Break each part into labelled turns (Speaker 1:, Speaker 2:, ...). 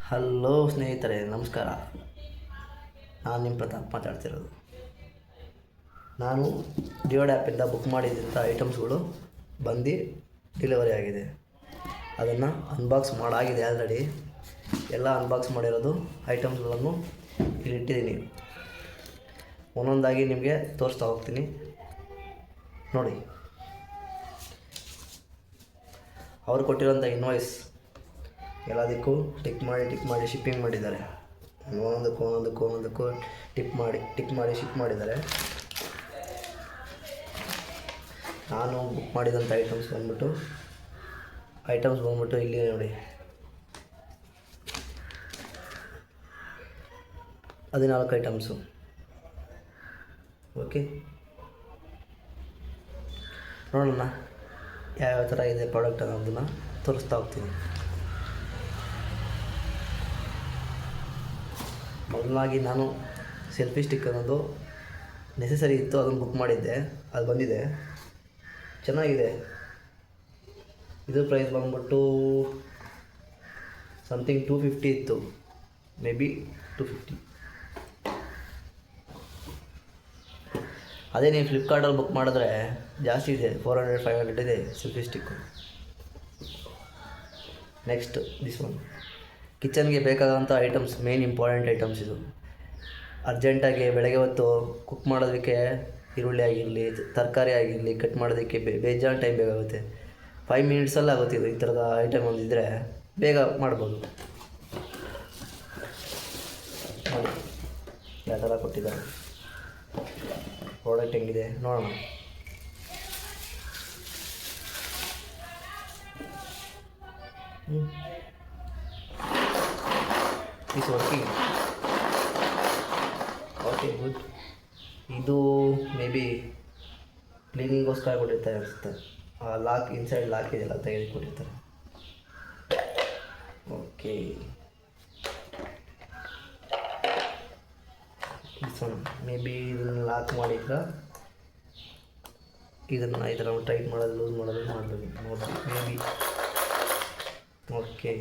Speaker 1: Hello ಸ್ನೇಹಿತರೆ, ನಮಸ್ಕಾರ. ನಾನು ನಿಮ್ಮ ಪ್ರತಾಪ್ ಮಾತಾಡ್ತಿರೋದು. ನಾನು ಡಿಯೋಡ್ ಆ್ಯಪಿಂದ ಬುಕ್ ಮಾಡಿದಂಥ ಐಟಮ್ಸ್ಗಳು ಬಂದು ಡೆಲಿವರಿ ಆಗಿದೆ. ಅದನ್ನು ಅನ್ಬಾಕ್ಸ್ ಮಾಡಾಗಿದೆ ಆಲ್ರೆಡಿ. ಎಲ್ಲ ಅನ್ಬಾಕ್ಸ್ ಮಾಡಿರೋದು ಐಟಮ್ಸ್ಗಳನ್ನು ಇಲ್ಲಿಟ್ಟಿದ್ದೀನಿ. ಒಂದೊಂದಾಗಿ ನಿಮಗೆ ತೋರಿಸ್ತಾ ಹೋಗ್ತೀನಿ, ನೋಡಿ. ಅವ್ರು ಕೊಟ್ಟಿರೋಂಥ ಇನ್ವಾಯ್ಸ್ ಎಲ್ಲದಕ್ಕೂ ಟಿಕ್ ಮಾಡಿ ಶಿಪ್ಪಿಂಗ್ ಮಾಡಿದ್ದಾರೆ. ಒಂದೊಂದಕ್ಕೂ ಟಿಕ್ ಮಾಡಿ ಶಿಪ್ ಮಾಡಿದ್ದಾರೆ. ನಾನು ಬುಕ್ ಮಾಡಿದಂಥ ಐಟಮ್ಸ್ ಬಂದ್ಬಿಟ್ಟು ಇಲ್ಲಿ ನೋಡಿ, 14 ಐಟಮ್ಸು. ಓಕೆ, ನೋಡೋಣ ಯಾವ್ಯಾವ ಥರ ಇದೆ ಪ್ರಾಡಕ್ಟ್ ಅನ್ನೋದನ್ನು ತೋರಿಸ್ತಾ ಹೋಗ್ತೀನಿ. ಮೊದಲಾಗಿ ನಾನು ಸೆಲ್ಫಿ ಸ್ಟಿಕ್ ಅನ್ನೋದು ನೆಸೆಸರಿ ಇತ್ತು, ಅದನ್ನು ಬುಕ್ ಮಾಡಿದ್ದೆ. ಅದು ಬಂದಿದೆ, ಚೆನ್ನಾಗಿದೆ. ಇದು ಪ್ರೈಸ್ ಬಂದ್ಬಿಟ್ಟು ಸಮಥಿಂಗ್ 250 ಇತ್ತು, ಮೇ ಬಿ 250. ಅದೇ ನೀವು ಫ್ಲಿಪ್ಕಾರ್ಟಲ್ಲಿ ಬುಕ್ ಮಾಡಿದ್ರೆ ಜಾಸ್ತಿ ಇದೆ, 400-500 ಇದೆ selfie stick. Next this one, ಕಿಚನ್ಗೆ ಬೇಕಾದಂಥ ಐಟಮ್ಸ್, ಮೇನ್ ಇಂಪಾರ್ಟೆಂಟ್ ಐಟಮ್ಸ್ ಇದು. ಅರ್ಜೆಂಟಾಗಿ ಬೆಳಗ್ಗೆ ಹೊತ್ತು ಕುಕ್ ಮಾಡೋದಕ್ಕೆ ಈರುಳ್ಳಿ ಆಗಿರಲಿ, ತರಕಾರಿ ಆಗಿರಲಿ ಕಟ್ ಮಾಡೋದಕ್ಕೆ ಬೇಜಾನ್ ಟೈಮ್ ಬೇಕಾಗುತ್ತೆ. 5 ಮಿನಿಟ್ಸಲ್ಲಿ ಆಗುತ್ತೆ. ಇದು ಈ ಥರದ ಐಟಮ್ ಒಂದಿದ್ದರೆ ಬೇಗ ಮಾಡ್ಬೋದು. ನೋಡಿ ಯಾವ ಥರ ಕೊಟ್ಟಿದ್ದಾರೆ, ಪ್ರಾಡಕ್ಟ್ ಹೆಂಗಿದೆ ನೋಡೋಣ. Is working. Okay, good. ಇದು ಮೇ ಬಿ ಕ್ಲೀನಿಂಗೋಸ್ಕರ ಕೊಟ್ಟಿರ್ತಾರೆ ಅನಿಸುತ್ತೆ. ಲಾಕ್, ಇನ್ಸೈಡ್ ಲಾಕ್ ಇದೆಯಲ್ಲ, ತೆಗೆದು ಕೊಟ್ಟಿರ್ತಾರೆ. ಓಕೆ, ಮೇ ಬಿ ಇದನ್ನು ಲಾಕ್ ಮಾಡಿದ್ರ ಇದನ್ನು ಈ ಥರ ಟೈಟ್ ಮಾಡೋದು, ಲೂಸ್ ಮಾಡೋದು ಮಾಡಬೇಕು ನೋಡಿ, ಮೇ ಬಿ. ಓಕೆ,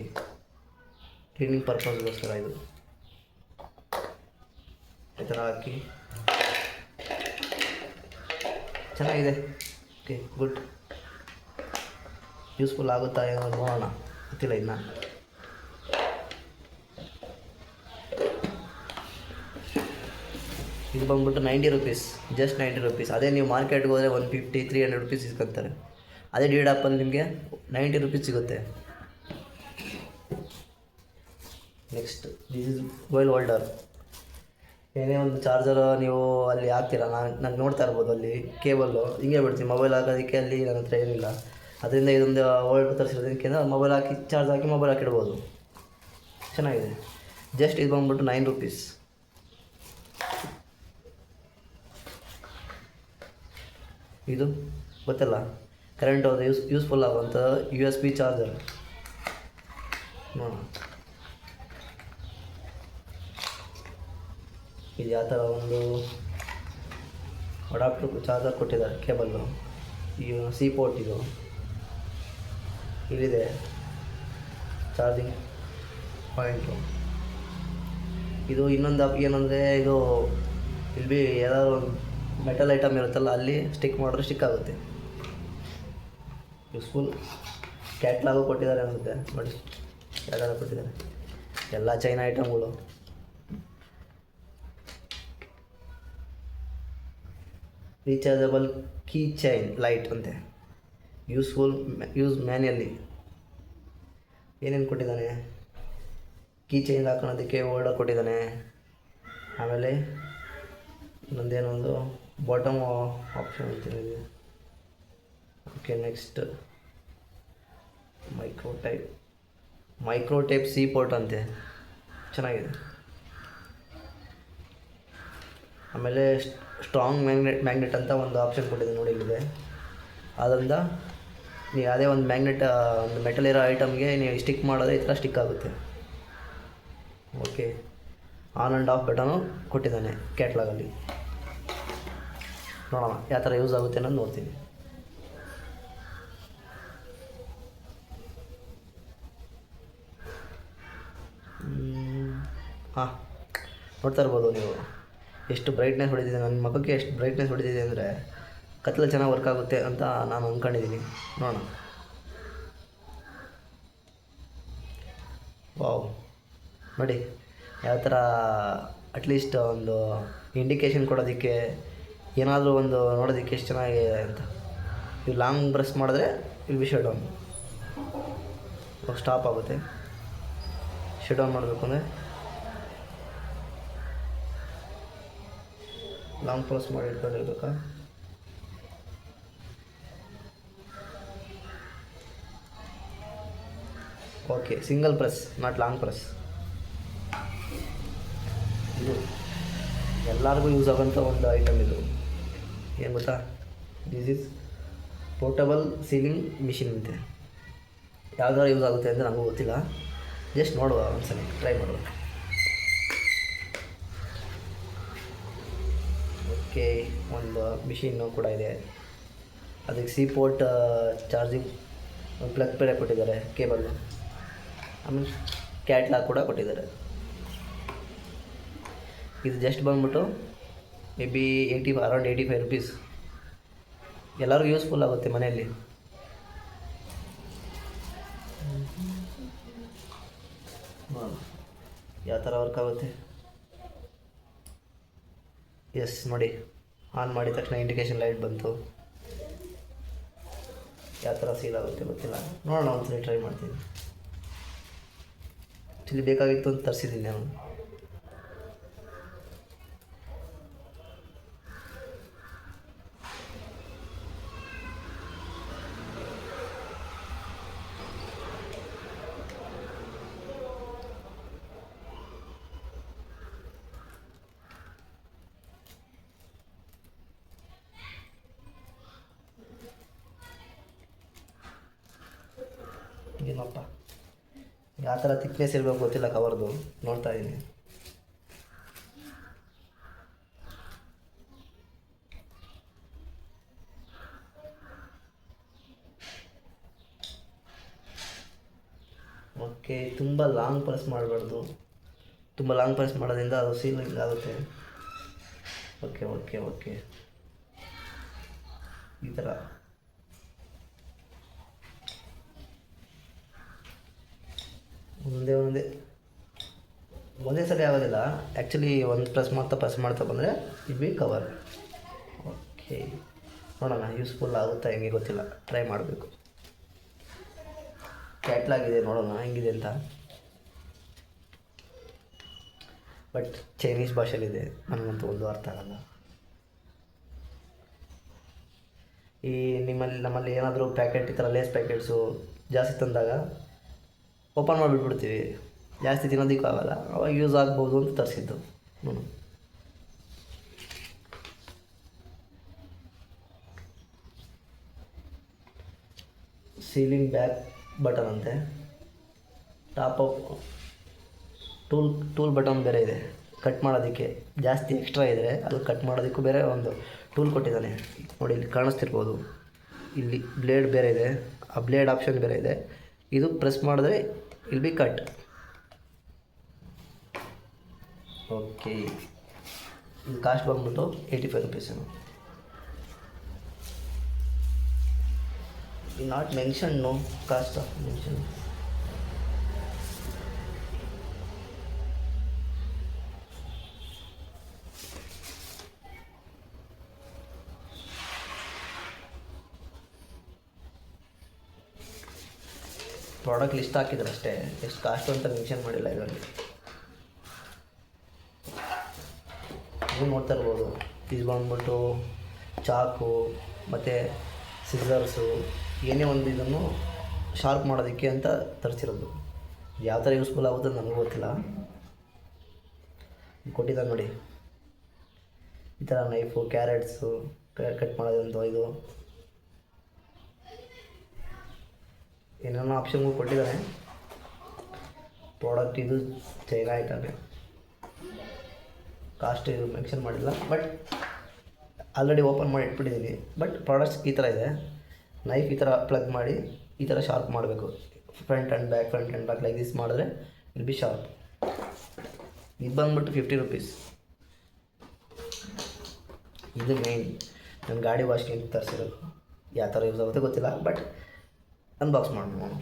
Speaker 1: ಕ್ಲೀನಿಂಗ್ ಪರ್ಪಸ್ಗೋಸ್ಕರ ಇದು ಈ ಥರ ಹಾಕಿ ಚೆನ್ನಾಗಿದೆ. Okay, good. ಯೂಸ್ಫುಲ್ ಆಗುತ್ತಾ ಏನೋ ನೋಡೋಣ, ಗೊತ್ತಿಲ್ಲ ಇನ್ನು. ಇದು ಬಂದ್ಬಿಟ್ಟು 90 ರುಪೀಸ್, ಜಸ್ಟ್ 90 ರುಪೀಸ್. ಅದೇ ನೀವು ಮಾರ್ಕೆಟ್ಗೆ ಹೋದರೆ 150-300 ರುಪೀಸ್ ಇಸ್ಕೊತಾರೆ. ಅದೇ ಡಿಯೋಡ್ ಆ್ಯಪಲ್ಲಿ ನಿಮಗೆ 90 ರುಪೀಸ್ ಸಿಗುತ್ತೆ. Next, this is mobile holder. ಏನೇ ಒಂದು ಚಾರ್ಜರ್ ನೀವು ಅಲ್ಲಿ ಹಾಕ್ತೀರ, ನಾನು ನೋಡ್ತಾ ಇರ್ಬೋದು ಅಲ್ಲಿ ಕೇಬಲ್ಲು ಹಿಂಗೆ ಬಿಡ್ತೀನಿ. ಮೊಬೈಲ್ ಹಾಕೋದಕ್ಕೆ ಅಲ್ಲಿ ನನ್ನ ಹತ್ರ ಏನಿಲ್ಲ, ಅದರಿಂದ ಇದೊಂದು ಹೋಲ್ಡ್ ತರಿಸಿರೋದಕ್ಕೆ ಮೊಬೈಲ್ ಹಾಕಿ ಚಾರ್ಜ್ ಹಾಕಿ ಮೊಬೈಲ್ ಹಾಕಿಡ್ಬೋದು. ಚೆನ್ನಾಗಿದೆ. ಜಸ್ಟ್ ಇದು ಬಂದ್ಬಿಟ್ಟು 9 ರುಪೀಸ್. ಇದು ಗೊತ್ತಲ್ಲ, ಕರೆಂಟ್ ಹೋದ ಯೂಸ್ಫುಲ್ ಆಗುವಂಥ USB ಚಾರ್ಜರ್. ನೋಡೋಣ ಇದು ಯಾವ ಥರ ಒಂದು ಅಡಾಪ್ಟರ್ ಚಾರ್ಜರ್ ಕೊಟ್ಟಿದ್ದಾರೆ. ಕೇಬಲ್ಲು, ಈ ಸಿ ಪೋರ್ಟ್ ಇದು ಇಲ್ಲಿದೆ, ಚಾರ್ಜಿಂಗ್ ಪಾಯಿಂಟು. ಇದು ಇನ್ನೊಂದು ಏನಂದರೆ, ಇದು ಇಲ್ಲಿ ಯಾವ್ದಾದ್ರು ಒಂದು ಮೆಟಲ್ ಐಟಮ್ ಇರುತ್ತಲ್ಲ, ಅಲ್ಲಿ ಸ್ಟಿಕ್ ಮಾಡಿದ್ರೆ ಸ್ಟಿಕ್ ಆಗುತ್ತೆ. ಯೂಸ್ಫುಲ್. ಕ್ಯಾಟ್ಲಾಗು ಕೊಟ್ಟಿದ್ದಾರೆ ಅನಿಸುತ್ತೆ ನೋಡಿ, ಯಾವ ಥರ ಕೊಟ್ಟಿದ್ದಾರೆ. ಎಲ್ಲ ಚೈನಾ ಐಟಮ್ಗಳು. ರೀಚಾರ್ಜಬಲ್ ಕೀ ಚೈನ್ ಲೈಟ್ ಅಂತೆ. Use manually. ಏನೇನು ಕೊಟ್ಟಿದ್ದಾನೆ, ಕೀ ಚೈನ್ ಹಾಕೊಳ್ಳೋದಕ್ಕೆ ಹೋಲ್ಡರ್ ಕೊಟ್ಟಿದ್ದಾನೆ. ಆಮೇಲೆ ಇನ್ನೊಂದೇನೊಂದು ಬಾಟಮ್ ಆಪ್ಷನ್ ಅಂತಿದೆ. Okay, next micro type C port ಅಂತೆ, ಚೆನ್ನಾಗಿದೆ. ಆಮೇಲೆ ಸ್ಟ್ರಾಂಗ್ ಮ್ಯಾಗ್ನೆಟ್ ಅಂತ ಒಂದು ಆಪ್ಷನ್ ಕೊಟ್ಟಿದೆ ನೋಡಿ, ಇಲ್ಲಿದೆ. ಅದರಿಂದ ನೀವು ಯಾವುದೇ ಒಂದು ಒಂದು ಮೆಟಲ್ ಇರೋ ಐಟಮ್ಗೆ ನೀವು ಸ್ಟಿಕ್ ಮಾಡೋದ್ರೆ ಈ ಥರ ಸ್ಟಿಕ್ ಆಗುತ್ತೆ. Okay, on and of button ಕೊಟ್ಟಿದ್ದಾನೆ ಕ್ಯಾಟ್ಲಾಗಲ್ಲಿ. ನೋಡೋಣ ಯಾವ ಥರ ಯೂಸ್ ಆಗುತ್ತೆ ಅನ್ನೋದು ನೋಡ್ತೀನಿ. ಹಾಂ, ನೋಡ್ತಾ ಇರ್ಬೋದು ನೀವು ಎಷ್ಟು ಬ್ರೈಟ್ನೆಸ್ ಹೊಡಿತಿದೆ. ನನ್ನ ಮಗಕ್ಕೆ ಎಷ್ಟು ಬ್ರೈಟ್ನೆಸ್ ಹೊಡಿತಿದೆ ಅಂದರೆ ಕತ್ಲೆ ಚೆನ್ನಾಗಿ ವರ್ಕ್ ಆಗುತ್ತೆ ಅಂತ ನಾನು ಅಂದ್ಕೊಂಡಿದ್ದೀನಿ. ನೋಡೋಣ. ವಾವ್, ನೋಡಿ ಯಾವ ಥರ ಅಟ್ಲೀಸ್ಟ್ ಒಂದು ಇಂಡಿಕೇಷನ್ ಕೊಡೋದಕ್ಕೆ, ಏನಾದರೂ ಒಂದು ನೋಡೋದಕ್ಕೆ ಎಷ್ಟು ಚೆನ್ನಾಗಿದೆ ಅಂತ. ನೀವು ಲಾಂಗ್ ಪ್ರೆಸ್ ಮಾಡಿದ್ರೆ ಇಲ್ಲಿ ಬಿ ಶಟ್ ಡೌನ್ ಸ್ಟಾಪ್ ಆಗುತ್ತೆ. ಶಟ್ ಡೌನ್ ಮಾಡಬೇಕು ಅಂದರೆ ಲಾಂಗ್ ಪ್ರೆಸ್ ಮಾಡಿ ಇಟ್ಕೊಂಡಿರ್ಬೇಕಾ. Okay, single press, not long press. ಇದು ಎಲ್ಲರಿಗೂ ಯೂಸ್ ಆಗೋಂಥ ಒಂದು ಐಟಮ್. ಇದು ಏನು ಗೊತ್ತಾ, this is portable sealing machine ಅಂತೆ. ಯಾವ್ದಾರು ಯೂಸ್ ಆಗುತ್ತೆ ಅಂತ ನನಗೂ ಗೊತ್ತಿಲ್ಲ. ಜಸ್ಟ್ ನೋಡುವ, ಒಂದ್ಸಲ ಟ್ರೈ ಮಾಡುವ. ಓಕೆ, ಒಂದು ಮಿಷಿನ್ನು ಕೂಡ ಇದೆ. ಅದಕ್ಕೆ ಸಿ ಪೋರ್ಟ್ ಚಾರ್ಜಿಂಗ್ ಪ್ಲಗ್ ಬೇರೆ ಕೊಟ್ಟಿದ್ದಾರೆ, ಕೇಬಲ್. ಆಮೇಲೆ ಕ್ಯಾಟ್ಲಾಗ್ ಕೂಡ ಕೊಟ್ಟಿದ್ದಾರೆ. ಇದು ಜಸ್ಟ್ ಬಂದ್ಬಿಟ್ಟು ಮೇ ಬಿ ಅರೌಂಡ್ 85 ರುಪೀಸ್. ಎಲ್ಲರಿಗೂ ಯೂಸ್ಫುಲ್ ಆಗುತ್ತೆ ಮನೆಯಲ್ಲಿ. ಯಾವ ಥರ ವರ್ಕ್ ಆಗುತ್ತೆ. ಎಸ್, ನೋಡಿ, ಆನ್ ಮಾಡಿದ ತಕ್ಷಣ ಇಂಡಿಕೇಶನ್ ಲೈಟ್ ಬಂತು. ಯಾವ ಥರ ಸೀಲ್ ಆಗುತ್ತೆ ಗೊತ್ತಿಲ್ಲ, ನೋಡೋಣ, ಒಂದ್ಸರಿ ಟ್ರೈ ಮಾಡ್ತೀನಿ. ಆ್ಯಕ್ಚುಲಿ ಬೇಕಾಗಿತ್ತು ಅಂತ ತರಿಸಿದ್ದೀನಿ ನಾನು. ಏನಪ್ಪ, ಯಾವ ಥರ ಥಿಕ್ನೆಸ್ ಇರಬೇಕು ಗೊತ್ತಿಲ್ಲ ಕವರ್ದು, ನೋಡ್ತಾ ಇದ್ದೀನಿ. ಓಕೆ, ತುಂಬ ಲಾಂಗ್ ಪ್ರೆಸ್ ಮಾಡಬಾರ್ದು. ತುಂಬ ಲಾಂಗ್ ಪ್ರೆಸ್ ಮಾಡೋದ್ರಿಂದ ಅದು ಸೀಲಿಂಗ್ ಆಗುತ್ತೆ. ಓಕೆ ಓಕೆ ಓಕೆ, ಈ ಥರ ಒಂದೇ ಸಲ ಆಗೋದಿಲ್ಲ. ಆ್ಯಕ್ಚುಲಿ ಒಂದು ಪ್ರೆಸ್ ಮಾಡ್ತಾ ಬಂದರೆ ಇಟ್ ಬಿ ಕವರ್. ಓಕೆ, ನೋಡೋಣ ಯೂಸ್ಫುಲ್ ಆಗುತ್ತಾ ಹೆಂಗೆ ಗೊತ್ತಿಲ್ಲ, ಟ್ರೈ ಮಾಡಬೇಕು. ಕ್ಯಾಟ್ಲಾಗ್ ಇದೆ, ನೋಡೋಣ ಹೆಂಗಿದೆ ಅಂತ. ಬಟ್ ಚೈನೀಸ್ ಭಾಷೆಯಲ್ಲಿದೆ, ನನಗಂತೂ ಒಂದು ಅರ್ಥ ಆಗಲ್ಲ. ಈ ನಮ್ಮಲ್ಲಿ ಏನಾದರೂ ಪ್ಯಾಕೆಟ್, ಈ ಥರ ಲೇಸ್ ಪ್ಯಾಕೆಟ್ಸು ಜಾಸ್ತಿ ತಂದಾಗ ಓಪನ್ ಮಾಡಿಬಿಟ್ಬಿಡ್ತೀವಿ, ಜಾಸ್ತಿ ತಿನ್ನೋದಕ್ಕೂ ಆಗಲ್ಲ. ಅವಾಗ ಯೂಸ್ ಆಗ್ಬೋದು ಅಂತ ತರಿಸಿದ್ದು. ಸೀಲಿಂಗ್ ಬ್ಯಾಕ್ ಬಟನ್ ಅಂತೆ. ಟಾಪ್ ಆಫ್ ಟೂಲ್ ಬಟನ್ ಬೇರೆ ಇದೆ, ಕಟ್ ಮಾಡೋದಕ್ಕೆ. ಜಾಸ್ತಿ ಎಕ್ಸ್ಟ್ರಾ ಇದ್ದರೆ ಅದು ಕಟ್ ಮಾಡೋದಕ್ಕೂ ಬೇರೆ ಒಂದು ಟೂಲ್ ಕೊಟ್ಟಿದ್ದಾನೆ. ನೋಡಿ, ಇಲ್ಲಿ ಕಾಣಿಸ್ತಿರ್ಬೋದು. ಇಲ್ಲಿ ಬ್ಲೇಡ್ ಬೇರೆ ಇದೆ, ಆ ಬ್ಲೇಡ್ ಆಪ್ಷನ್ ಬೇರೆ ಇದೆ. ಇದು ಪ್ರೆಸ್ ಮಾಡಿದ್ರೆ ಇಲ್ಲಿ ಬಿ ಕಟ್. ಓಕೆ, ಇದು ಕಾಸ್ಟ್ ಬಂದ್ಬಿಟ್ಟು 85 rupees. Not mention, no cost of mention. Product list ಹಾಕಿದ್ರು ಅಷ್ಟೇ, ಎಷ್ಟು ಕಾಸ್ಟು ಅಂತ ಮೆನ್ಷನ್ ಮಾಡಿಲ್ಲ ಇದರಲ್ಲಿ. ನೀವು ನೋಡ್ತಾ ಇರ್ಬೋದು, ಇದು ಬಂದ್ಬಿಟ್ಟು ಚಾಕು ಮತ್ತು ಸಿಸರ್ಸು, ಏನೇ ಒಂದು ಇದನ್ನು ಶಾರ್ಪ್ ಮಾಡೋದಕ್ಕೆ ಅಂತ ತರಿಸಿರೋದು. ಯಾವ ಥರ ಯೂಸ್ಫುಲ್ ಆಗುತ್ತೆ ಅಂತ ನನಗೂ ಗೊತ್ತಿಲ್ಲ. ಕೊಟ್ಟಿದ್ದಾರೆ ನೋಡಿ, ಈ ಥರ ನೈಫು, ಕ್ಯಾರೆಟ್ಸು ಕಟ್ ಮಾಡೋದಂತ, ಇದು ಏನೇನೋ ಆಪ್ಷನ್ಗಳು ಕೊಟ್ಟಿದ್ದಾರೆ. ಪ್ರಾಡಕ್ಟ್ ಇದು ಚೈನಾ ಐಟಮೇ, ಕಾಸ್ಟ್ ಇದು ಮೆನ್ಷನ್ ಮಾಡಿಲ್ಲ. ಬಟ್ ಆಲ್ರೆಡಿ ಓಪನ್ ಮಾಡಿ ಇಟ್ಬಿಟ್ಟಿದ್ದೀನಿ. ಬಟ್ ಪ್ರಾಡಕ್ಟ್ಸ್ ಈ ಥರ ಇದೆ. ನೈಫ್ ಈ ಥರ ಪ್ಲಗ್ ಮಾಡಿ ಈ ಥರ ಶಾರ್ಪ್ ಮಾಡಬೇಕು. Front and back like this ಮಾಡಿದ್ರೆ ಇಲ್ ಬಿ ಶಾರ್ಪ್. ಇದು ಬಂದ್ಬಿಟ್ಟು 50 ರುಪೀಸ್. ಇದು ಮೇಯ್ನ್ ನನ್ನ ಗಾಡಿ ವಾಶ್ಗೆ ಅಂತ ತರಿಸಿರೋದು. ಯಾವ ಥರ ಯೂಸ್ ಆಗುತ್ತೆ ಗೊತ್ತಿಲ್ಲ, ಬಟ್ ಅನ್ಬಾಕ್ಸ್ ಮಾಡಿ ನಾನು.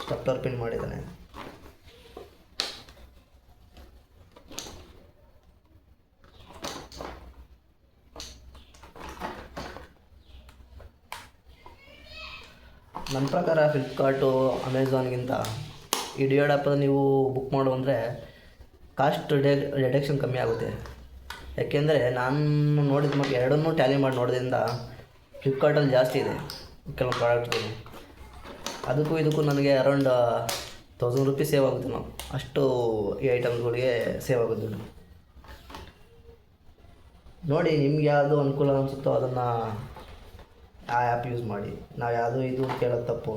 Speaker 1: ಸ್ಟಪ್ಲರ್ ಪಿನ್ ಮಾಡಿದ್ದಾನೆ. ನನ್ನ ಪ್ರಕಾರ ಫ್ಲಿಪ್ಕಾರ್ಟು ಅಮೆಝಾನ್ಗಿಂತ ಈ ಡಿಯೋಡ್ ಆ್ಯಪ್ ನೀವು ಬುಕ್ ಮಾಡು ಅಂದರೆ ಕಾಸ್ಟ್ ರಿಡಕ್ಷನ್ ಕಮ್ಮಿ ಆಗುತ್ತೆ. ಯಾಕೆಂದರೆ ನಾನು ನೋಡಿದ ಮಟ್ಟಿಗೆ ಎರಡನ್ನೂ ಟ್ಯಾಲಿ ಮಾಡಿ ನೋಡೋದ್ರಿಂದ ಫ್ಲಿಪ್ಕಾರ್ಟಲ್ಲಿ ಜಾಸ್ತಿ ಇದೆ ಕೆಲವು ಪ್ರಾಡಕ್ಟ್ಗಳು. ಅದಕ್ಕೂ ಇದಕ್ಕೂ ನನಗೆ ಅರೌಂಡ್ 1000 ರುಪೀಸ್ ಸೇವ್ ಆಗುತ್ತೆ. ನಾವು ಅಷ್ಟು ಈ ಐಟಮ್ಸ್ಗಳಿಗೆ ಸೇವ್ ಆಗುತ್ತೆ ದುಡ್ಡು. ನೋಡಿ ನಿಮ್ಗೆ ಯಾವುದು ಅನುಕೂಲ ಅನಿಸುತ್ತೋ ಅದನ್ನು ಆ ಆ್ಯಪ್ ಯೂಸ್ ಮಾಡಿ. ನಾವು ಯಾವುದು ಇದು ಕೇಳೋದು ತಪ್ಪು.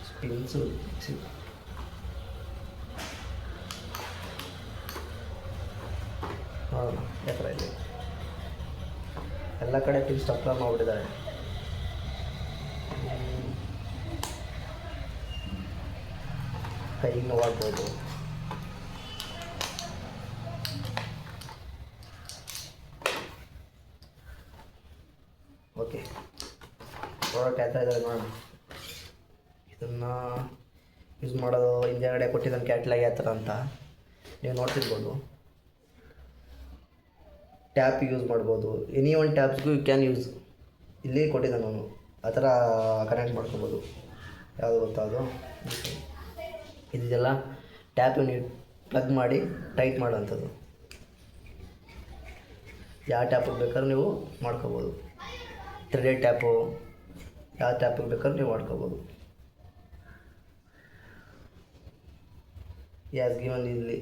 Speaker 1: ಸ್ಪಿನ್ಸು ನೋಡೋಣ ಯಾವ ಥರ ಇದೆ. ಎಲ್ಲ ಕಡೆ ಪಿನ್ ಸ್ಟಪ್ಲರ್ ಮಾಡಿಬಿಟ್ಟಿದ್ದಾರೆ. ಕೈಗೆ ನೋವಾಗ್ಬೋದು. ಓಕೆ, ಪ್ರಾಡಕ್ಟ್ ಯಾವ ಥರ ಇದ್ದಾರೆ ನೋಡೋಣ. ಇದನ್ನು ಯೂಸ್ ಮಾಡೋದು ಹಿಂದೆಗಡೆ ಕೊಟ್ಟಿದ್ದಾನೆ ಕ್ಯಾಟ್ಲಾಗ್ ಯಾವ ಥರ ಅಂತ ನೀವು ನೋಡ್ತಿರ್ಬೋದು. ಟ್ಯಾಪ್ ಯೂಸ್ ಮಾಡ್ಬೋದು. ಎನಿ ಒನ್ ಟ್ಯಾಪ್ಸ್ಗೂ ಯು ಕ್ಯಾನ್ ಯೂಸ್. ಇಲ್ಲಿ ಕೊಟ್ಟಿದ್ದಾನೆ ನಾನು, ಆ ಥರ ಕನೆಕ್ಟ್ ಮಾಡ್ಕೊಬೋದು. ಯಾವುದು ಗೊತ್ತಾ ಅದು ಇದೆಲ್ಲ ಟ್ಯಾಪ್ ನೀವು ಪ್ಲಗ್ ಮಾಡಿ ಟೈಟ್ ಮಾಡೋವಂಥದ್ದು. ಯಾವ ಟ್ಯಾಪಿಗೆ ಬೇಕಾದ್ರೂ ನೀವು ಮಾಡ್ಕೋಬೋದು. ಥ್ರೆಡೆಡ್ ಟ್ಯಾಪು ಯಾವ ಟ್ಯಾಪಿಗೆ ಬೇಕಾದ್ರೂ ನೀವು ಮಾಡ್ಕೋಬೋದು. ಯಾಸ್ ಗಿವನ್ ಇಲ್ಲಿ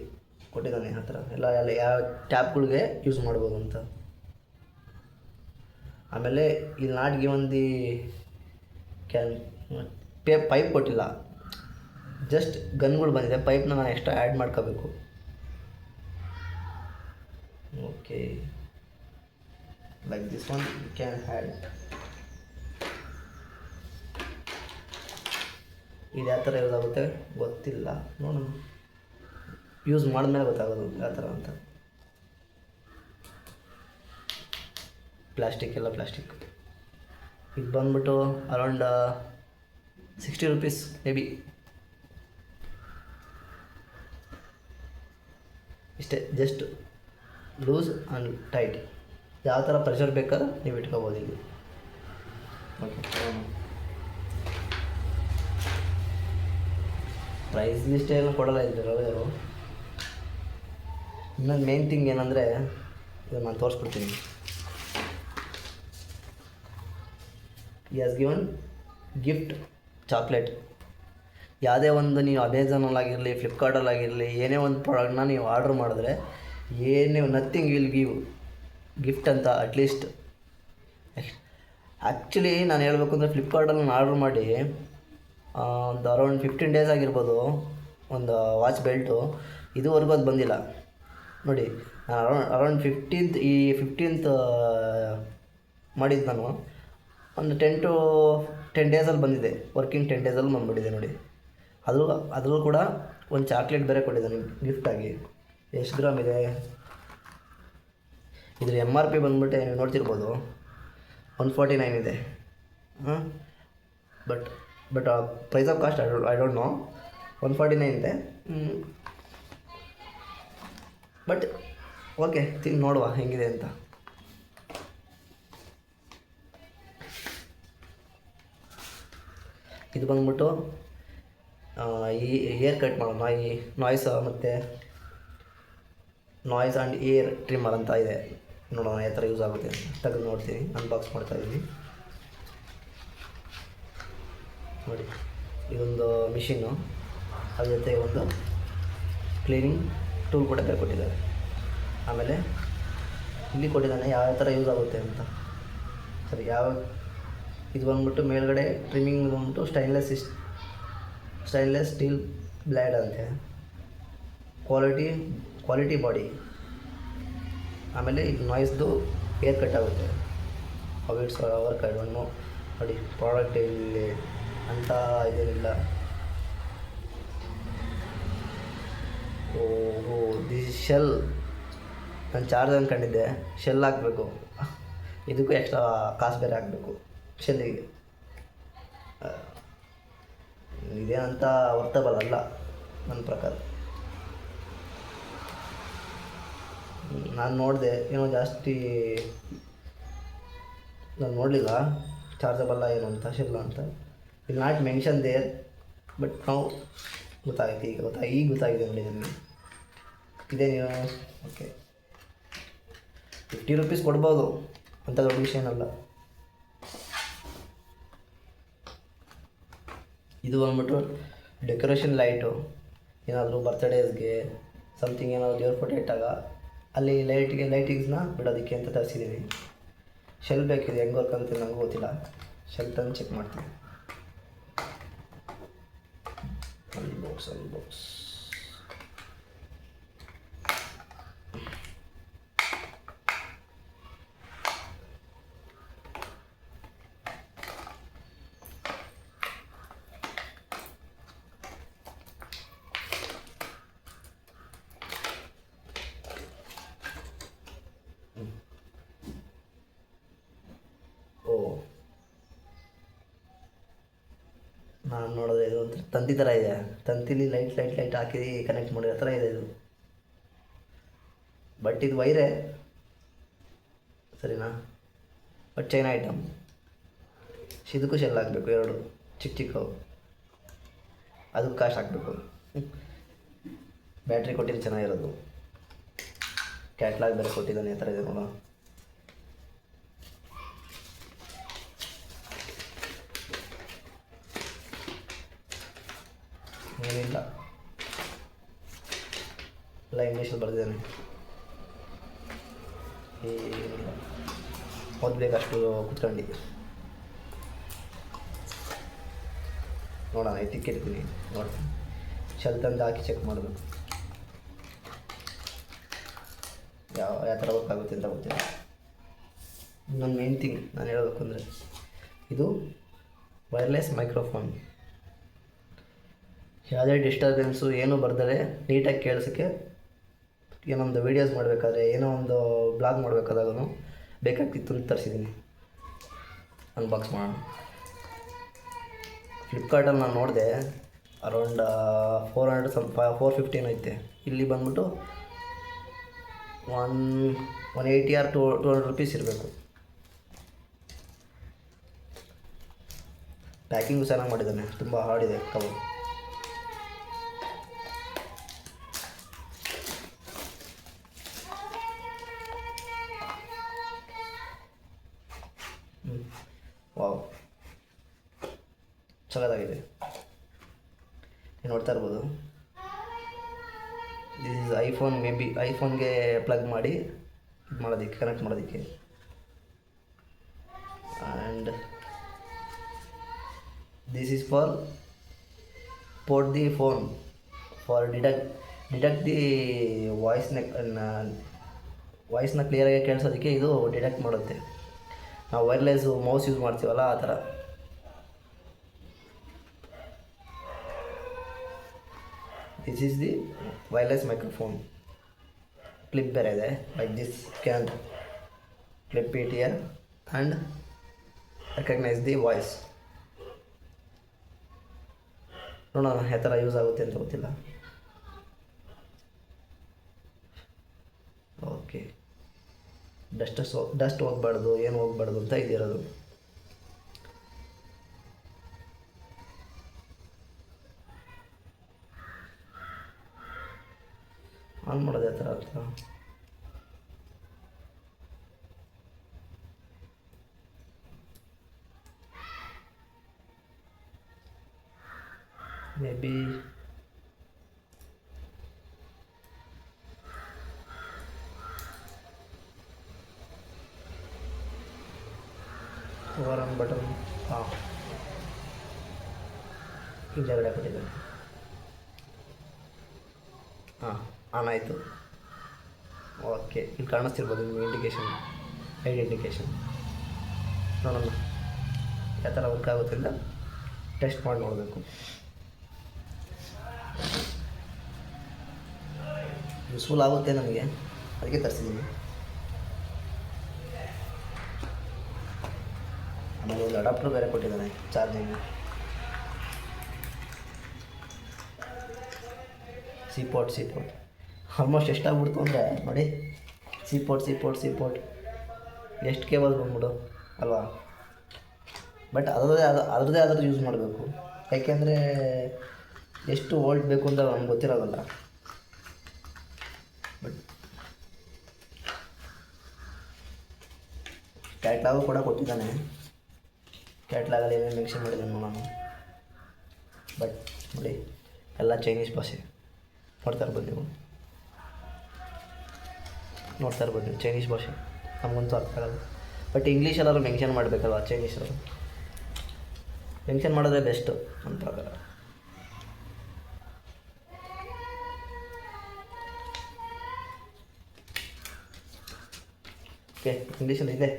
Speaker 1: ಕೊಟ್ಟಿದ್ದಾನೆ ಆ ಥರ ಎಲ್ಲ ಯಾವ ಟ್ಯಾಪ್ಗಳಿಗೆ ಯೂಸ್ ಮಾಡ್ಬೋದು ಅಂತ. ಆಮೇಲೆ ಇಲ್ಲಿ ನಾಟ್ ಗಿವನ್ ದಿ ಪೈಪ್ ಕೊಟ್ಟಿಲ್ಲ, ಜಸ್ಟ್ ಗನ್ಗಳು ಬಂದಿದೆ. ಪೈಪ್ನ ನಾನು ಎಕ್ಸ್ಟ್ರಾ ಆ್ಯಡ್ ಮಾಡ್ಕೋಬೇಕು. Okay, like this one you can add. ಇದು ಯಾವ ಥರ ಯೂಸ್ ಆಗುತ್ತೆ ಗೊತ್ತಿಲ್ಲ, ನೋಡೋಣ. ಯೂಸ್ ಮಾಡಿದ್ಮೇಲೆ ಗೊತ್ತಾಗೋದು ಯಾವ ಥರ ಅಂತ. ಪ್ಲಾಸ್ಟಿಕ್ ಎಲ್ಲ ಪ್ಲಾಸ್ಟಿಕ್. ಇದು ಬಂದ್ಬಿಟ್ಟು ಅರೌಂಡ್ 60 ರುಪೀಸ್ ಮೇ ಬಿ. ಇಷ್ಟೇ, ಜಸ್ಟ್ ಲೂಸ್ ಆ್ಯಂಡ್ ಟೈಟ್. ಯಾವ ಥರ ಪ್ರೆಷರ್ ಬೇಕಾದ್ರೆ ನೀವು ಇಟ್ಕೋಬೋದು ಇಲ್ಲಿ. ಓಕೆ, ಪ್ರೈಸ್ ಲಿಸ್ಟ್ ಏನು ಕೊಡಲ್ಲ ಇದ್ದರು ಯಾರು. ಇನ್ನೊಂದು ಮೇನ್ ಥಿಂಗ್ ಏನಂದರೆ ಇದು ನಾನು ತೋರಿಸ್ಬಿಡ್ತೀನಿ. Has given gift chocolate. ಯಾವುದೇ ಒಂದು ನೀವು ಅಮೆಝಾನಲ್ಲಾಗಿರಲಿ ಫ್ಲಿಪ್ಕಾರ್ಟಲ್ಲಾಗಿರಲಿ ಏನೇ ಒಂದು ಪ್ರಾಡಕ್ಟ್ನ ನೀವು ಆರ್ಡ್ರ್ ಮಾಡಿದ್ರೆ ಏನೇ ನಥಿಂಗ್ ವಿಲ್ ಗಿವ್ ಗಿಫ್ಟ್ ಅಂತ ಅಟ್ಲೀಸ್ಟ್. ಆ್ಯಕ್ಚುಲಿ ನಾನು ಹೇಳಬೇಕು ಅಂದರೆ ಫ್ಲಿಪ್ಕಾರ್ಟಲ್ಲಿ ನಾನು ಆರ್ಡ್ರ್ ಮಾಡಿ ಒಂದು ಅರೌಂಡ್ 15 ಡೇಸ್ ಆಗಿರ್ಬೋದು. ಒಂದು ವಾಚ್ ಬೆಲ್ಟು ಇದುವರೆಗೂ ಅದು ಬಂದಿಲ್ಲ ನೋಡಿ. ಅರೌಂಡ್ 15th ಮಾಡಿದ್ದು ನಾನು. ಒಂದು 10 ಡೇಸಲ್ಲಿ ಬಂದಿದೆ. ವರ್ಕಿಂಗ್ 10 ಡೇಸಲ್ಲಿ ಬಂದುಬಿಟ್ಟಿದೆ ನೋಡಿ. ಅದ್ರಲ್ಲೂ ಕೂಡ ಒಂದು ಚಾಕ್ಲೇಟ್ ಬೇರೆ ಕೊಟ್ಟಿದ್ದಾನೆ ಗಿಫ್ಟಾಗಿ. ಎಷ್ಟು ಗ್ರಾಮ್ ಇದೆ ಇದ್ರ MRP ಬಂದುಬಿಟ್ಟು ನೀವು ನೋಡ್ತಿರ್ಬೋದು 149 ಇದೆ. But price of cost I don't know. 149 ಇದೆ. ಬಟ್ ಓಕೆ, ನೋಡುವ ಹೆಂಗಿದೆ ಅಂತ. ಇದು ಬಂದ್ಬಿಟ್ಟು ಈ ಏರ್ ಕಟ್ ಮಾಡೋಣ. ಈ ನಾಯ್ಸ್ ಮತ್ತು ನಾಯ್ಸ್ ಆ್ಯಂಡ್ ಏರ್ ಟ್ರಿಮ್ಮರ್ ಅಂತ ಇದೆ. ನೋಡೋಣ ಯಾವ ಥರ ಯೂಸ್ ಆಗುತ್ತೆ ಅಂತ ತೆಗೆದು ನೋಡ್ತೀನಿ. ಅನ್ಬಾಕ್ಸ್ ಮಾಡ್ತಾಯಿದ್ದೀನಿ ನೋಡಿ. ಇದೊಂದು ಮಿಷಿನ್ನು, ಅದ್ರ ಜೊತೆ ಒಂದು ಕ್ಲೀನಿಂಗ್ ಟೂಲ್ ಕೂಡ ಬೇರೆ ಕೊಟ್ಟಿದ್ದಾರೆ. ಆಮೇಲೆ ಇಲ್ಲಿ ಕೊಟ್ಟಿದ್ದಾನೆ ಯಾವ ಥರ ಯೂಸ್ ಆಗುತ್ತೆ ಅಂತ. ಸರಿ, ಇದು ಬಂದ್ಬಿಟ್ಟು ಮೇಲ್ಗಡೆ ಟ್ರಿಮ್ಮಿಂಗ್ ಬಂದ್ಬಿಟ್ಟು ಸ್ಟೈನ್ಲೆಸ್ ಸ್ಟೀಲ್ ಬ್ಲೇಡ್ ಅಂತೆ. Quality body. ಆಮೇಲೆ ಇದು ನಾಯ್ಸ್ದು ಹೇರ್ ಕಟ್ ಆಗುತ್ತೆ. ಅವಿಟ್ಸ್ ಅವರ್ ಕೈವನ್ನು ನೋಡಿ, ಪ್ರಾಡಕ್ಟ್ ಇಲ್ಲಿ ಅಂತ ಇದೇನಿಲ್ಲ. ಓಹೋ, ದಿಸ್ ಶೆಲ್. ನಾನು ಚಾರ್ಜ್ ಅಂದ್ಕೊಂಡಿದ್ದೆ, ಶೆಲ್ ಹಾಕಬೇಕು. ಇದಕ್ಕೂ ಎಕ್ಸ್ಟ್ರಾ ಕಾಸು ಬೇರೆ ಹಾಕಬೇಕು ಶೆಲ್ಲಿಗೆ. ಇದೇನಂತ ವರ್ತಬಲ್ ಅಲ್ಲ ನನ್ನ ಪ್ರಕಾರ. ನಾನು ನೋಡಿದೆ, ಏನೋ ಜಾಸ್ತಿ ನಾನು ನೋಡಲಿಲ್ಲ ಚಾರ್ಜಬಲ್ಲ ಏನು ಅಂತ, ಶೆಲ್ ಅಂತ. Will not mention their, but ನಾವು ಗೊತ್ತಾಗುತ್ತೆ ಈಗ ಗೊತ್ತಾಗಿದೆ ನೋಡಿ ನನಗೆ. ಇದೇ ನೀವು ಓಕೆ, 50 ರೂಪೀಸ್ ಕೊಡ್ಬೋದು, ಅಂಥ ದೊಡ್ಡ ವಿಷಯ ಏನಲ್ಲ. ಇದು ಬಂದ್ಬಿಟ್ಟು ಡೆಕೋರೇಷನ್ ಲೈಟು. ಏನಾದರೂ ಬರ್ತ್ಡೇಸ್ಗೆ ಸಮಥಿಂಗ್ ಏನಾದರೂ ದೇವ್ರ ಫೋಟೋ ಇಟ್ಟಾಗ ಅಲ್ಲಿ ಲೈಟಿಂಗ್ಸ್ನ ಬಿಡೋದಕ್ಕೆ ಅಂತ ತರಿಸಿದ್ದೀನಿ. ಶೆಲ್ ಬೇಕಿದೆ, ಹೆಂಗೆ ವರ್ಕ್ ಆಗುತ್ತೆ ನನಗೂ ಗೊತ್ತಿಲ್ಲ. ಶೆಲ್ ತಂದು ಚೆಕ್ ಮಾಡ್ತೀನಿ. ಬಾಕ್ಸ್ ನಾನು ನೋಡಿದ್ರೆ ಇದು ಒಂದು ತಂತಿ ಥರ ಇದೆ. ತಂತಿಲಿ ಲೈಟ್ ಹಾಕಿ ಕನೆಕ್ಟ್ ಮಾಡಿರೋ ಥರ ಇದೆ ಇದು. ಬಟ್ ಇದು ವೈರೇ ಸರಿನಾ, ಬಟ್ ಚೈನಾ ಐಟಮ್. ಇದಕ್ಕೂ ಶೆಲ್ ಹಾಕಬೇಕು, 2 ಚಿಕ್ಕವು. ಅದಕ್ಕೆ ಕಾಸ್ಟ್ ಹಾಕಬೇಕು. ಬ್ಯಾಟ್ರಿ ಕೊಟ್ಟಿದ್ದು ಚೆನ್ನಾಗಿರೋದು. ಕ್ಯಾಟ್ಲಾಗ್ ಬೇರೆ ಕೊಟ್ಟಿದ್ದಾನೆ, ಈ ಥರ ಇದೆ ನೋಡೋ. ಏನಿಲ್ಲ, ಎಲ್ಲ ಇಂಗ್ಲೀಷಲ್ಲಿ ಬರೆದಿದ್ದಾನೆ. ಏನಿಲ್ಲ, ಓದಬೇಕಷ್ಟು ಕುತ್ಕೊಂಡು ನೋಡೋಣ. ಎತ್ತಿಕ್ಕಿರ್ತೀನಿ, ನೋಡ್ತೀನಿ. ಶೆಲ್ ತಂದು ಹಾಕಿ ಚೆಕ್ ಮಾಡಬೇಕು ಯಾವ ಥರ ವರ್ಕ್ ಆಗುತ್ತೆ ಅಂತ ಗೊತ್ತಿಲ್ಲ. ನನ್ನ ಮೇನ್ ಥಿಂಗ್ ನಾನು ಹೇಳಬೇಕು ಅಂದರೆ, ಇದು ವೈರ್ಲೆಸ್ ಮೈಕ್ರೋಫೋನ್. ಯಾವುದೇ ಡಿಸ್ಟರ್ಬೆನ್ಸು ಏನೂ ಬರ್ದರೆ ನೀಟಾಗಿ ಕೇಳಿಸೋಕ್ಕೆ, ಏನೊಂದು ವೀಡಿಯೋಸ್ ಮಾಡಬೇಕಾದ್ರೆ, ಏನೋ ಒಂದು ಬ್ಲಾಗ್ ಮಾಡಬೇಕಾದಾಗೂ ಬೇಕಾಗ್ತಿತ್ತು ಅಂತ ತರಿಸಿದ್ದೀನಿ. ಅನ್ಬಾಕ್ಸ್ ಮಾಡೋಣ. ಫ್ಲಿಪ್ಕಾರ್ಟಲ್ಲಿ ನಾನು ನೋಡಿದೆ, ಅರೌಂಡ್ 450 ಐತೆ. ಇಲ್ಲಿ ಬಂದ್ಬಿಟ್ಟು 180 ಆರ್ 200 ರೂಪೀಸ್ ಇರಬೇಕು. ಪ್ಯಾಕಿಂಗು ಚೆನ್ನಾಗಿ ಮಾಡಿದ್ದಾನೆ, ತುಂಬ ಹಾರ್ಡಿದೆ ಕವರ್. ವಾವ್, ಚೆನ್ನಾಗಿದೆ. ನೀವು ನೋಡ್ತಾ ಇರ್ಬೋದು, this is iPhone. May be ಐಫೋನ್ಗೆ ಪ್ಲಗ್ ಮಾಡಿ ಇದು ಮಾಡೋದಕ್ಕೆ, ಕನೆಕ್ಟ್ ಮಾಡೋದಕ್ಕೆ. And this is for port the phone for detect the ವಾಯ್ಸ್ನ ಕ್ಲಿಯರಾಗಿ ಕೇಳಿಸೋದಕ್ಕೆ ಇದು ಡಿಟೆಕ್ಟ್ ಮಾಡುತ್ತೆ. ನಾವು ವೈರ್ಲೆಸ್ ಮೌಸ್ ಯೂಸ್ ಮಾಡ್ತೀವಲ್ಲ, ಆ ಥರ. This is the wireless microphone. Clip ಬೇರೆ ಇದೆ, like this can clip it here and recognise the voice. ನೋಡೋಣ ಯಾವ ಥರ ಯೂಸ್ ಆಗುತ್ತೆ ಅಂತ ಗೊತ್ತಿಲ್ಲ. ಓಕೆ, ಡಸ್ಟ್ ಹೋಗ್ಬಾರ್ದು, ಏನು ಹೋಗ್ಬಾರ್ದು ಅಂತ ಇದಿರೋದು. ಆನ್ ಮಾಡೋದು ಯಾವ ಥರ ಅಂತ. May be power on button. ಹಾಂ, ಈ ಜಾಗಡೆ ಕೊಟ್ಟಿದ್ದಾನೆ. ಹಾಂ, ಆನ್ ಆಯಿತು. ಓಕೆ, ಇಲ್ಲಿ ಕಾಣಿಸ್ತಿರ್ಬೋದು ನಿಮಗೆ ಇಂಡಿಕೇಶನ್. ಐಡೆಂಟಿಕೇಶನ್ ನೋಡೋಣ ಯಾವ ಥರ ವರ್ಕ್ ಆಗುತ್ತೆ ಅಂತ ಟೆಸ್ಟ್ ಮಾಡಿ ನೋಡಬೇಕು. ಯೂಸ್ಫುಲ್ ಆಗುತ್ತೆ ನನಗೆ, ಅದಕ್ಕೆ ತರಿಸಿದ್ದೀನಿ. ಆಮೇಲೆ ಒಂದು ಅಡಾಪ್ಟರ್ ಬೇರೆ ಕೊಟ್ಟಿದ್ದಾನೆ ಚಾರ್ಜಿಂಗ್. ಸಿ ಪೋರ್ಟ್ ಆಲ್ಮೋಸ್ಟ್ ಎಷ್ಟಾಗ್ಬಿಡ್ತು ಅಂದರೆ ನೋಡಿ, ಸಿ ಪೋರ್ಟ್ ಎಷ್ಟು ಕೇಬಲ್ ಬಂದ್ಬಿಡು ಅಲ್ವಾ. ಬಟ್ ಅದರದ್ದೇ ಆದರೂ ಯೂಸ್ ಮಾಡಬೇಕು, ಯಾಕೆಂದರೆ ಎಷ್ಟು ವೋಲ್ಟ್ ಬೇಕು ಅಂತ ನಮ್ಗೆ ಗೊತ್ತಿರೋದಲ್ಲ. ಬಟ್ ಕ್ಯಾಟ್ಲಾಗು ಕೂಡ ಕೊಟ್ಟಿದ್ದಾನೆ, ಕ್ಯಾಟ್ಲಾಗಲ್ಲಿ ಏನೇನು ಮೆನ್ಷನ್ ಮಾಡಿದ್ದಾನೆ ನಾನು. ಬಟ್ ನೋಡಿ ಎಲ್ಲ ಚೈನೀಸ್ ಭಾಷೆ ನೋಡ್ತಾ ಇರ್ಬೋದು ನೀವು ಚೈನೀಸ್ ಭಾಷೆ, ನಮಗಂತೂ ಅರ್ಥ ಆಗಲ್ಲ. ಬಟ್ ಇಂಗ್ಲೀಷಲ್ಲಾದ್ರು ಮೆನ್ಷನ್ ಮಾಡಬೇಕಲ್ವ, ಚೈನೀಸರು ಮೆನ್ಷನ್ ಮಾಡೋದೇ ಬೆಸ್ಟು ಅಂತ. ಓಕೆ, ಇಂಗ್ಲೀಷಲ್ಲಿ ಇದೆ,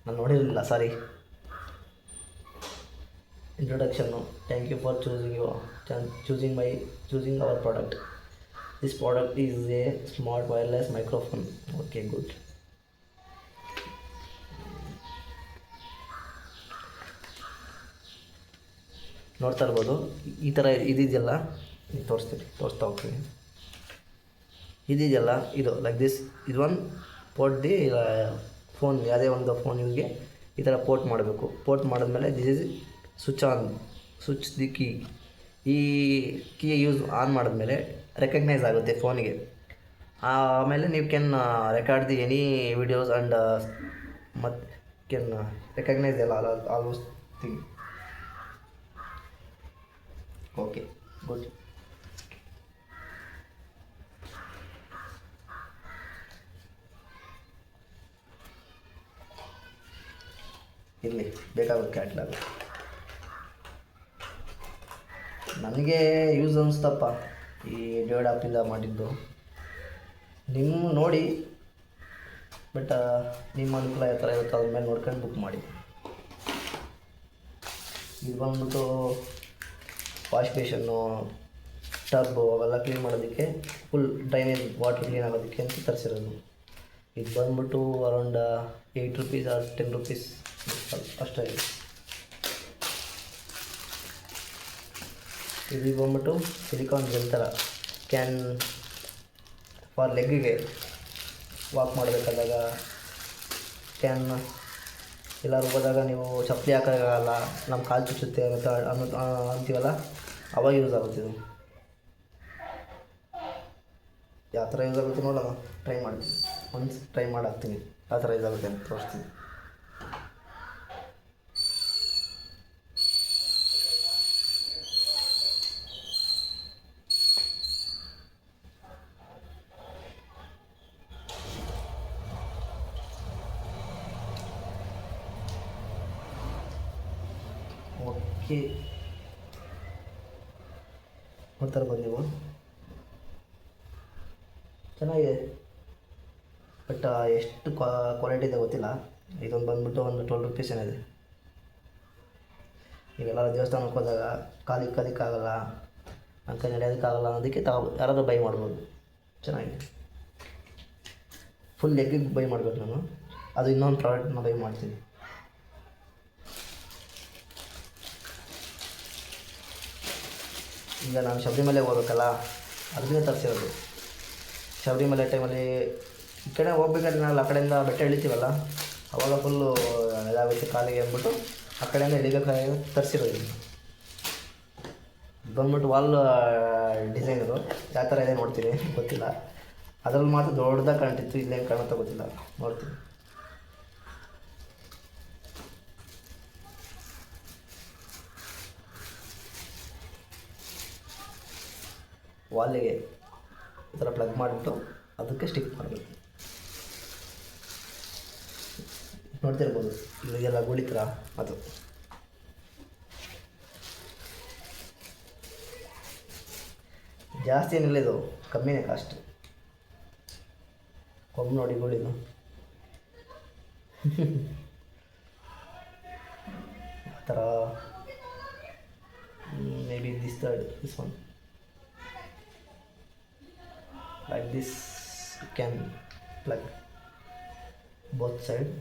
Speaker 1: ನಾನು ನೋಡಿರಲಿಲ್ಲ, ಸಾರಿ. ಇಂಟ್ರೊಡಕ್ಷನ್ನು. Thank you for choosing our product. This product is a smart wireless microphone. Okay, good. ನೋಡ್ತಾ ಇರ್ಬೋದು, ಈ ಥರ ಇದೆಯಲ್ಲ, ತೋರಿಸ್ತಾ ಹೋಗ್ತೀನಿ. ಇದೆಯಲ್ಲ, ಇದು ಲೈಕ್ ದಿಸ್, ಇದು ಒಂದು ಪೋರ್ಟ್ ಫೋನ್, ಯಾವುದೇ ಒಂದು ಫೋನ್ ಯೂಸ್ಗೆ ಈ ಥರ ಪೋರ್ಟ್ ಮಾಡಬೇಕು. ಪೋರ್ಟ್ ಮಾಡಿದ್ಮೇಲೆ this is switch the key. ಈ ಕೀ ಆನ್ ಮಾಡಿದ್ಮೇಲೆ ರೆಕಗ್ನೈಸ್ ಆಗುತ್ತೆ ಫೋನಿಗೆ. ಆಮೇಲೆ ನೀವು can record the any videos and ಮತ್ತು ಕ್ಯಾನ್ ರೆಕಗ್ನೈಸ್ ಎಲ್ಲ ಆಲ್ಮೋಸ್ಟ್ ಥಿಂಗ್. Okay, good. ಇರಲಿ, ಬೇಕಾಗುತ್ತೆ ಕ್ಯಾಟ್ಲಾಗ್. ನನಗೆ ಯೂಸ್ ಅನಿಸ್ತಪ್ಪ ಈ ಡಿವೈಡ್ ಆ್ಯಪಿಂದ ಮಾಡಿದ್ದು. ನಿಮ್ಮ ನೋಡಿ, ಬಟ್ ನಿಮ್ಮ ಅನುಕೂಲ ಯಾವ ಥರ ಇರುತ್ತೋ ಅದ್ರ ಮೇಲೆ ನೋಡ್ಕೊಂಡು ಬುಕ್ ಮಾಡಿ. ಇದು ಬಂದ್ಬಿಟ್ಟು ವಾಶ್ ಬೇಷನ್ನು, ಟಬ್ಬು ಅವೆಲ್ಲ ಕ್ಲೀನ್ ಮಾಡೋದಕ್ಕೆ, ಫುಲ್ ಡ್ರೈನೇಜ್ ವಾಟರ್ ಕ್ಲೀನ್ ಆಗೋದಕ್ಕೆ ಅಂತ ತರಿಸಿರೋದು. ಇದು ಬಂದ್ಬಿಟ್ಟು ಅರೌಂಡ್ 8 rupees ಆರ್ 10 rupees ಅಷ್ಟೇ. ಇದು ಬಂದ್ಬಿಟ್ಟು ಸಿಲಿಕಾನ್ ಜೆಲ್ ಥರ, ಕ್ಯಾನ್ ಫಾರ್ ಲೆಗ್ಗಿಗೆ ವಾಕ್ ಮಾಡಬೇಕಾದಾಗ, ಕ್ಯಾನ್ ಎಲ್ಲರೂ ಹೋದಾಗ ನೀವು ಚಪ್ಪಲಿ ಹಾಕೋಕ್ಕಾಗಲ್ಲ, ನಮ್ಮ ಕಾಲು ಚುಚ್ಚುತ್ತೆ ಅಂತೀವಲ್ಲ, ಅವಾಗ ಯೂಸ್ ಆಗುತ್ತೆ ಇದು. ಯಾವ ಥರ ಯೂಸ್ ಆಗುತ್ತೆ ನೋಡೋಣ, ಟ್ರೈ ಮಾಡ್ತೀನಿ. ಒನ್ಸ್ ಟ್ರೈ ಮಾಡಿ ಹಾಕ್ತೀನಿ ಯಾವ ಥರ ಯೂಸ್ ಆಗುತ್ತೆ ಅಂತ ತೋರಿಸ್ತೀನಿ. ಓಕೆ, ನೋಡ್ತಾ ಇರ್ಬೋದು ನೀವು, ಚೆನ್ನಾಗಿದೆ. ಬಟ್ ಎಷ್ಟು ಕ್ವಾಲಿಟಿ ಇದೆ ಗೊತ್ತಿಲ್ಲ. ಇದೊಂದು ಬಂದ್ಬಿಟ್ಟು ಒಂದು 12 rupees ಏನಿದೆ. ಈಗೆಲ್ಲ ದೇವಸ್ಥಾನಕ್ಕೆ ಹೋದಾಗ ಕಾಲಿಕ್ಕಾಗಲ್ಲ, ಅಂಕ ನಡೆಯೋದಕ್ಕಾಗಲ್ಲ ಅನ್ನೋದಕ್ಕೆ ಯಾರಾದರೂ ಬೈ ಮಾಡ್ಬೋದು. ಚೆನ್ನಾಗಿದೆ. ಫುಲ್ ಲೆಗ್ಗಿಗೆ ಬೈ ಮಾಡಬೇಕು ನಾನು, ಅದು ಇನ್ನೊಂದು ಪ್ರಾಡಕ್ಟ್ನ ಬೈ ಮಾಡ್ತೀನಿ. ಈಗ ನಾನು ಶಬರಿಮಲೆಗೆ ಹೋಗ್ಬೇಕಲ್ಲ, ಅದನ್ನೇ ತರಿಸಿರೋದು. ಶಬರಿಮಲೆ ಟೈಮಲ್ಲಿ ಈ ಕಡೆ ಹೋಗ್ಬೇಕಾದ್ರೆ ನಾವು ಆ ಕಡೆಯಿಂದ ಬೆಟ್ಟ ಇಳಿತೀವಲ್ಲ, ಅವಾಗ ಫುಲ್ಲು ಇದಾಗುತ್ತೆ ಕಾಲಿಗೆ ಅಂದ್ಬಿಟ್ಟು ಆ ಕಡೆಯಿಂದ ಇಳಿಬೇಕಾಗಿ ತರಿಸಿರೋದು. ಬಂದ್ಬಿಟ್ಟು ವಾಲ್ ಡಿಸೈನರು ಯಾವ ಥರ ಇದೆ ನೋಡ್ತೀನಿ, ಗೊತ್ತಿಲ್ಲ. ಅದರಲ್ಲಿ ಮಾತ್ರ ದೊಡ್ಡದಾಗಿ ಕಾಣ್ತಿತ್ತು, ಇಲ್ಲೇನು ಕಾಣುತ್ತಾ ಗೊತ್ತಿಲ್ಲ, ನೋಡ್ತೀನಿ. ವಾಲಿಗೆ ಈ ಥರ ಪ್ಲಗ್ ಮಾಡಿಬಿಟ್ಟು ಅದಕ್ಕೆ ಸ್ಟಿಕ್ ಮಾಡಬೇಕು. ನೋಡ್ತಿರ್ಬೋದು ಇಲ್ಲಿಗೆಲ್ಲ ಗುಳಿ ಥರ, ಅದು ಜಾಸ್ತಿ ಏನಿಲ್ಲ, ಇದು ಕಮ್ಮಿನೇ ಕಾಸ್ಟ್. ಕೊಂಬು ನೋಡಿ ಗುಳಿದು. ಆ ಥರ may be this one like this. You can plug both side.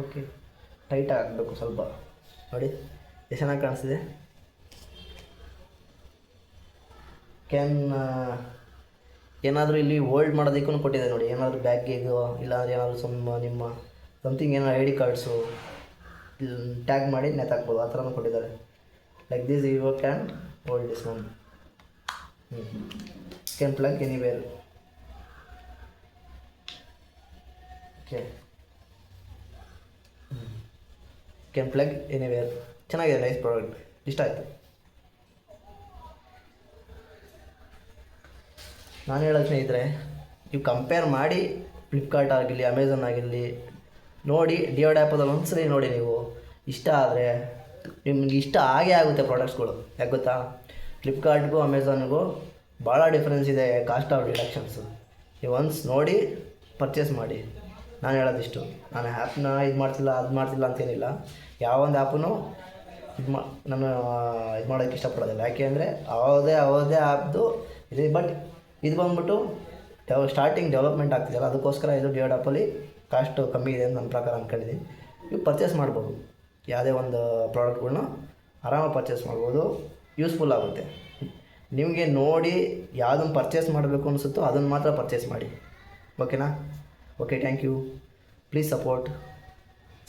Speaker 1: Okay, ಟೈಟಾಗಿ ಹಾಕಬೇಕು ಸ್ವಲ್ಪ. ನೋಡಿ ಎಷ್ಟು ಚೆನ್ನಾಗಿ ಕಾಣಿಸ್ತಿದೆ. ಕ್ಯಾನ್ ಏನಾದರೂ ಇಲ್ಲಿ ಹೋಲ್ಡ್ ಮಾಡೋದಕ್ಕೂ ಕೊಟ್ಟಿದೆ ನೋಡಿ. ಏನಾದರೂ ಬ್ಯಾಗಿಗು ಇಲ್ಲಾಂದರೆ ಏನಾದರೂ ನಿಮ್ಮ ಸಮಥಿಂಗ್ ಏನಾದ್ರು ಐ ಡಿ ಕಾರ್ಡ್ಸು ಟ್ಯಾಗ್ ಮಾಡಿ ನೇತಾಕ್ಬೋದು, ಆ ಥರನೂ ಕೊಟ್ಟಿದ್ದಾರೆ. Like this you can hold this one. Can plug anywhere. Okay, can plug anywhere. ಚೆನ್ನಾಗಿದೆ, ನೈಸ್ ಪ್ರಾಡಕ್ಟ್, ಇಷ್ಟ ಆಯಿತು. ನಾನು ಹೇಳೋದು ಸ್ನೇಹಿತರೆ, ನೀವು ಕಂಪೇರ್ ಮಾಡಿ ಫ್ಲಿಪ್ಕಾರ್ಟ್ ಆಗಿರಲಿ ಅಮೆಝಾನ್ ಆಗಿರಲಿ ನೋಡಿ, ಡಿಯೋಡ್ ಆ್ಯಪದಲ್ಲಿ ಒಂದ್ಸರಿ ನೋಡಿ. ನೀವು ಇಷ್ಟ ಆದರೆ ನಿಮ್ಗೆ ಇಷ್ಟ ಆಗೇ ಆಗುತ್ತೆ ಪ್ರಾಡಕ್ಟ್ಸ್ಗಳು. ಯಾಕೆ ಗೊತ್ತಾ, ಫ್ಲಿಪ್ಕಾರ್ಟ್ಗೂ ಅಮೆಝಾನ್ಗೂ ಭಾಳ ಡಿಫ್ರೆನ್ಸ್ ಇದೆ ಕಾಸ್ಟ್ ಆಫ್ ಡಿಡಕ್ಷನ್ಸು. ನೀವು ಒನ್ಸ್ ನೋಡಿ ಪರ್ಚೇಸ್ ಮಾಡಿ. ನಾನು ಹೇಳೋದಿಷ್ಟು, ನಾನು ಆ್ಯಪ್ನ ಇದು ಮಾಡ್ತಿಲ್ಲ ಅದು ಮಾಡ್ತಿಲ್ಲ ಅಂತೇನಿಲ್ಲ. ಯಾವೊಂದು ಆ್ಯಪೂ ನಾನು ಇದು ಮಾಡೋಕ್ಕೆ ಇಷ್ಟಪಡೋದಿಲ್ಲ. ಯಾಕೆ ಅಂದರೆ ಅವದೇ ಆ್ಯಪ್ದು ಇದೆ. ಬಟ್ ಇದು ಬಂದ್ಬಿಟ್ಟು ಸ್ಟಾರ್ಟಿಂಗ್ ಡೆವಲಪ್ಮೆಂಟ್ ಆಗ್ತಿದೆಯಲ್ಲ, ಅದಕ್ಕೋಸ್ಕರ ಇದು ಡಿಯೋಡ್ ಆ್ಯಪಲ್ಲಿ ಕಾಸ್ಟ್ ಕಮ್ಮಿ ಇದೆ ಅಂತ ನನ್ನ ಪ್ರಕಾರ ಅಂದ್ಕೊಂಡಿದ್ದೀನಿ. ನೀವು ಪರ್ಚೇಸ್ ಮಾಡ್ಬೋದು, ಯಾವುದೇ ಒಂದು ಪ್ರಾಡಕ್ಟ್ಗಳ್ನ ಆರಾಮಾಗಿ ಪರ್ಚೇಸ್ ಮಾಡ್ಬೋದು, ಯೂಸ್ಫುಲ್ ಆಗುತ್ತೆ. ನಿಮಗೆ ನೋಡಿ ಯಾವುದನ್ನು ಪರ್ಚೇಸ್ ಮಾಡಬೇಕು ಅನಿಸುತ್ತೋ ಅದನ್ನು ಮಾತ್ರ ಪರ್ಚೇಸ್ ಮಾಡಿ. ಓಕೆನಾ? Okay, thank you. Please support,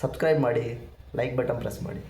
Speaker 1: subscribe ಮಾಡಿ, ಲೈಕ್ ಬಟನ್ ಪ್ರೆಸ್ ಮಾಡಿ.